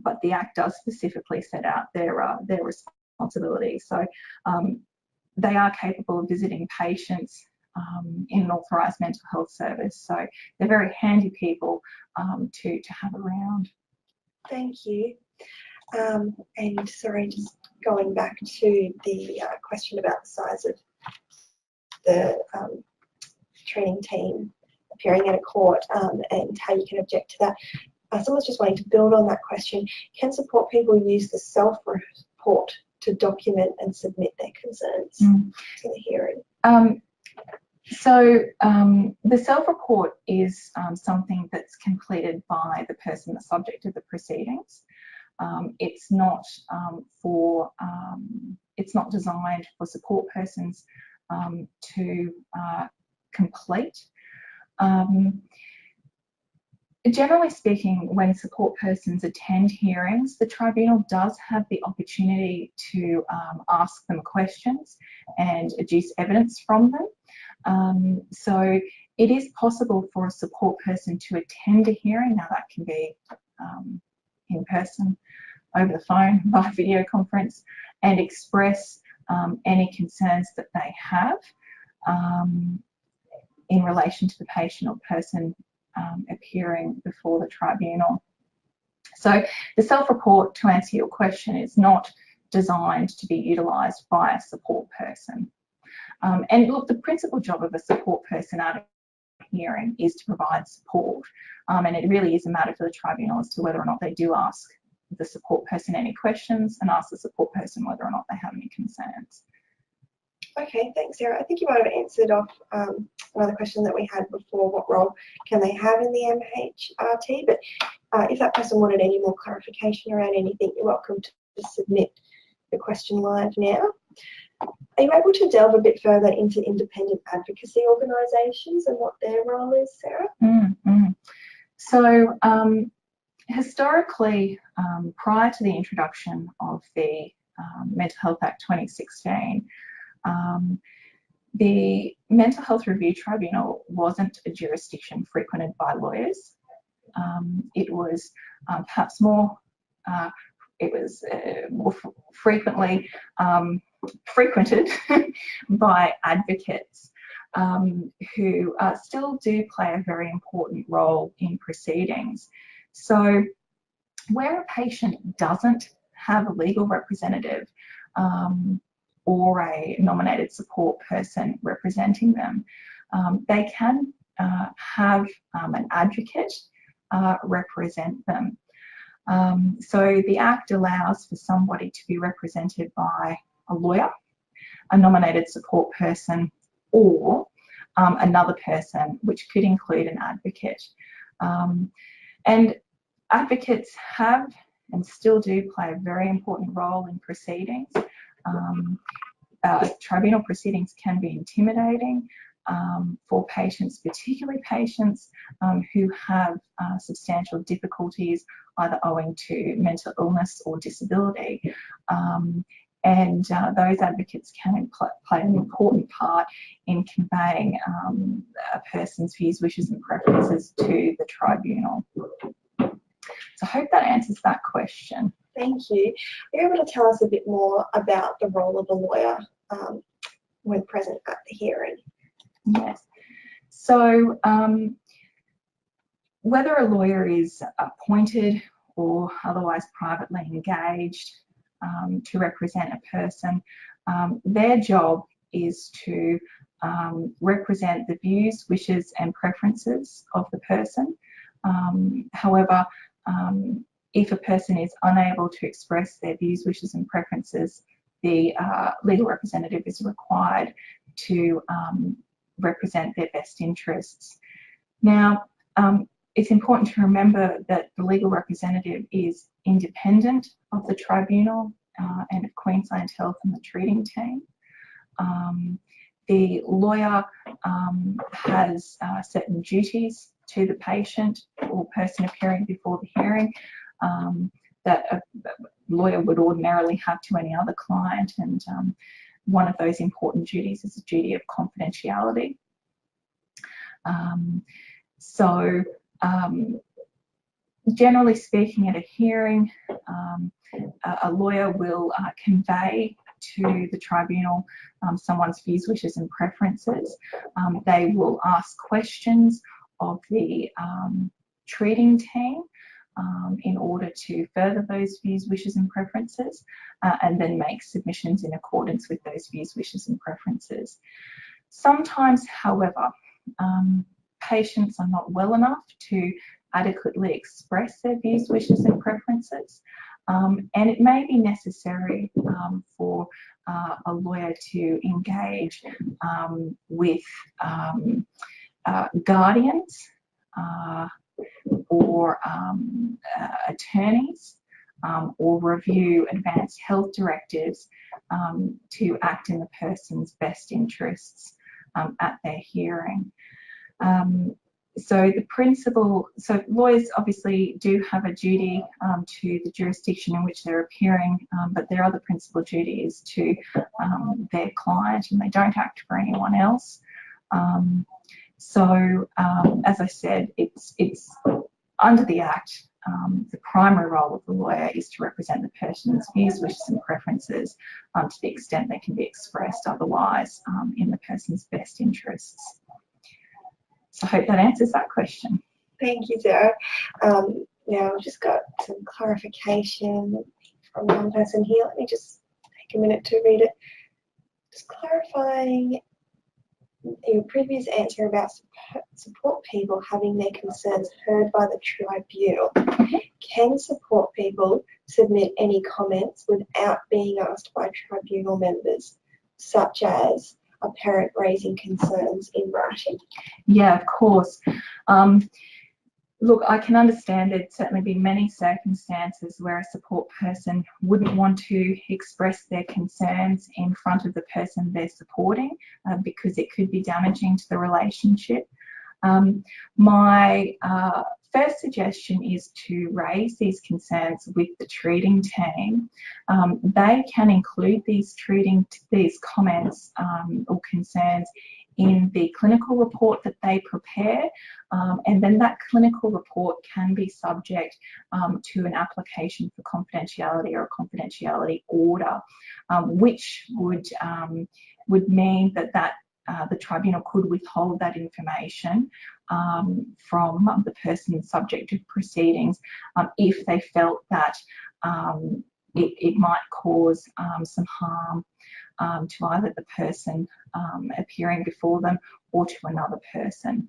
but the Act does specifically set out their responsibilities. So they are capable of visiting patients in an authorised mental health service. So they're very handy people to have around. Thank you. And sorry, just going back to the question about the size of the training team appearing at a court and how you can object to that. Someone's just wanting to build on that question. Can support people use the self-report to document and submit their concerns to the hearing? So the self-report is something that's completed by the person, the subject of the proceedings. It's not it's not designed for support persons to complete. Generally speaking, when support persons attend hearings, the tribunal does have the opportunity to ask them questions and adduce evidence from them. So it is possible for a support person to attend a hearing. Now that can be in person, over the phone, by video conference, and express any concerns that they have in relation to the patient or person appearing before the tribunal. So the self-report, to answer your question, is not designed to be utilised by a support person. And look, the principal job of a support person at a hearing is to provide support, and it really is a matter for the tribunal as to whether or not they do ask the support person any questions and ask the support person whether or not they have any concerns. Okay, thanks, Sarah. I think you might have answered off another question that we had before. What role can they have in the MHRT? But if that person wanted any more clarification around anything, you're welcome to submit the question live now. Are you able to delve a bit further into independent advocacy organisations and what their role is, Sarah? So historically, prior to the introduction of the Mental Health Act 2016, the Mental Health Review Tribunal wasn't a jurisdiction frequented by lawyers. It was perhaps more, more frequently frequented by advocates who still do play a very important role in proceedings. So where a patient doesn't have a legal representative or a nominated support person representing them, they can have an advocate represent them. So the Act allows for somebody to be represented by a lawyer, a nominated support person, or another person, which could include an advocate. And advocates have and still do play a very important role in proceedings. Tribunal proceedings can be intimidating for patients, particularly patients who have substantial difficulties either owing to mental illness or disability. And those advocates can play an important part in conveying a person's views, wishes and preferences to the tribunal. So I hope that answers that question. Thank you. Are you able to tell us a bit more about the role of a lawyer when present at the hearing? Yes. So whether a lawyer is appointed or otherwise privately engaged to represent a person, their job is to represent the views, wishes and preferences of the person. However, if a person is unable to express their views, wishes and preferences, the legal representative is required to represent their best interests. Now, it's important to remember that the legal representative is independent of the tribunal and of Queensland Health and the treating team. The lawyer has certain duties to the patient or person appearing before the hearing that a lawyer would ordinarily have to any other client, and one of those important duties is a duty of confidentiality. Generally speaking, at a hearing, a lawyer will convey to the tribunal someone's views, wishes and preferences. They will ask questions of the treating team in order to further those views, wishes and preferences, and then make submissions in accordance with those views, wishes and preferences. Sometimes, however, patients are not well enough to adequately express their views, wishes and preferences, and it may be necessary for a lawyer to engage with guardians or attorneys or review advanced health directives to act in the person's best interests at their hearing. So lawyers obviously do have a duty to the jurisdiction in which they're appearing, but their other principal duty is to their client, and they don't act for anyone else. As I said, it's under the Act, the primary role of the lawyer is to represent the person's views, wishes and preferences to the extent they can be expressed otherwise in the person's best interests. So I hope that answers that question. Thank you, Sarah. Now I've just got some clarification from one person here. Let me just take a minute to read it. Just clarifying your previous answer about support people having their concerns heard by the tribunal. Can support people submit any comments without being asked by tribunal members, such as a parent raising concerns in writing? Yeah, of course. Look, I can understand there'd certainly be many circumstances where a support person wouldn't want to express their concerns in front of the person they're supporting because it could be damaging to the relationship. My first suggestion is to raise these concerns with the treating team. They can include these comments or concerns in the clinical report that they prepare, and then that clinical report can be subject to an application for confidentiality or a confidentiality order, which would mean that the tribunal could withhold that information from the person subject to proceedings if they felt that it might cause some harm to either the person appearing before them or to another person.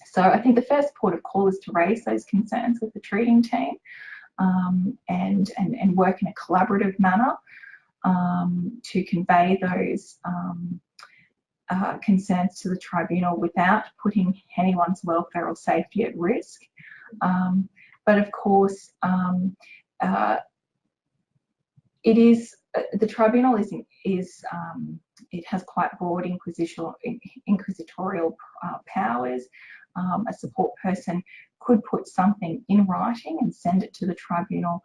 So I think the first port of call is to raise those concerns with the treating team, and work in a collaborative manner to convey those concerns to the tribunal without putting anyone's welfare or safety at risk. But of course, it is the tribunal it has quite broad inquisitorial powers. A support person could put something in writing and send it to the tribunal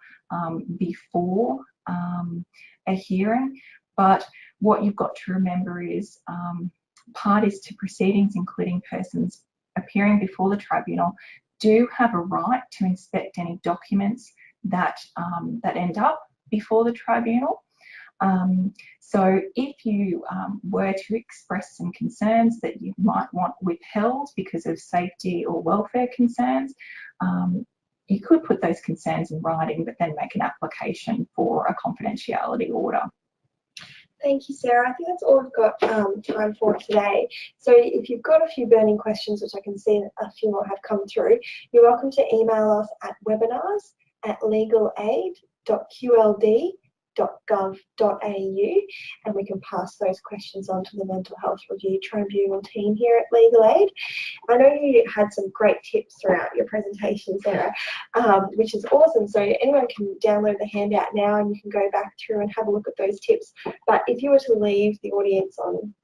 before a hearing. But what you've got to remember is parties to proceedings, including persons appearing before the tribunal, do have a right to inspect any documents that end up before the tribunal. So if you were to express some concerns that you might want withheld because of safety or welfare concerns, you could put those concerns in writing, but then make an application for a confidentiality order. Thank you, Sarah. I think that's all we've got time for today. So if you've got a few burning questions, which I can see a few more have come through, you're welcome to email us at webinars@legalaid.qld.gov.au, and we can pass those questions on to the Mental Health Review Tribunal team here at Legal Aid. I know you had some great tips throughout your presentation, Sarah, which is awesome. So anyone can download the handout now and you can go back through and have a look at those tips. But if you were to leave the audience on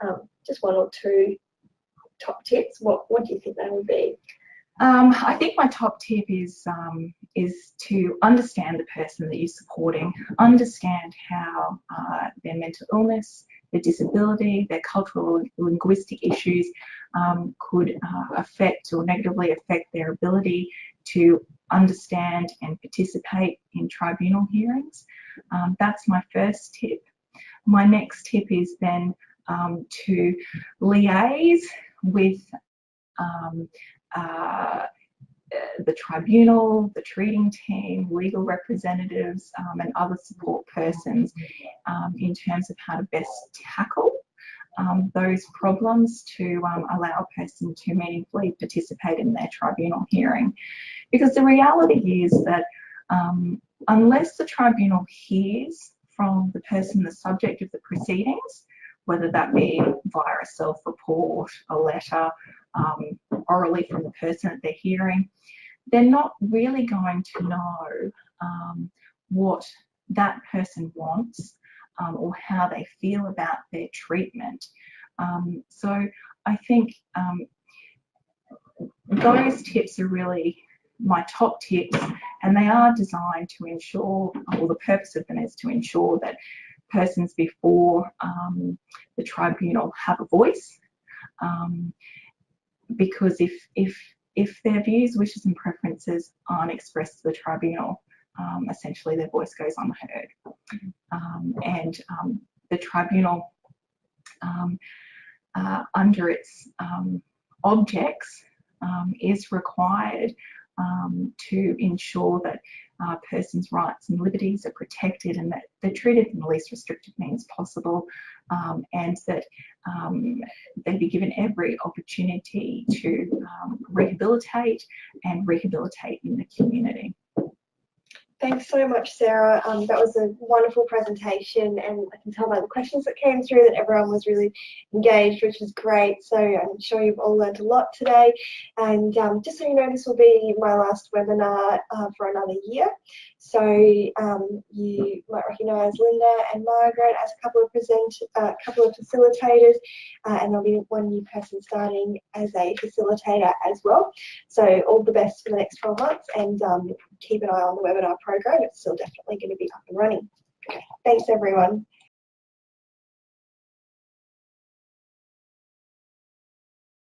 just one or two top tips, what do you think they would be? I think my top tip is to understand the person that you're supporting, understand how their mental illness, their disability, their cultural and linguistic issues could affect or negatively affect their ability to understand and participate in tribunal hearings. That's my first tip. My next tip is then to liaise with the tribunal, the treating team, legal representatives, and other support persons in terms of how to best tackle those problems to allow a person to meaningfully participate in their tribunal hearing. Because the reality is that unless the tribunal hears from the person, the subject of the proceedings, whether that be via a self-report, a letter, orally from the person that they're hearing, they're not really going to know what that person wants or how they feel about their treatment. So I think those tips are really my top tips, and they are designed to ensure, or the purpose of them is to ensure that persons before the tribunal have a voice, because if their views, wishes and preferences aren't expressed to the tribunal, essentially their voice goes unheard. And the tribunal, under its objects, is required to ensure that persons' rights and liberties are protected and that they're treated in the least restrictive means possible, and that they be given every opportunity to rehabilitate and rehabilitate in the community. Thanks so much, Sarah. That was a wonderful presentation, and I can tell by the questions that came through that everyone was really engaged, which is great. So I'm sure you've all learned a lot today. And just so you know, this will be my last webinar for another year. So you might recognise Linda and Margaret as a couple of facilitators, and there'll be one new person starting as a facilitator as well. So all the best for the next 12 months, and keep an eye on the webinar program. It's still definitely going to be up and running. Okay, thanks everyone.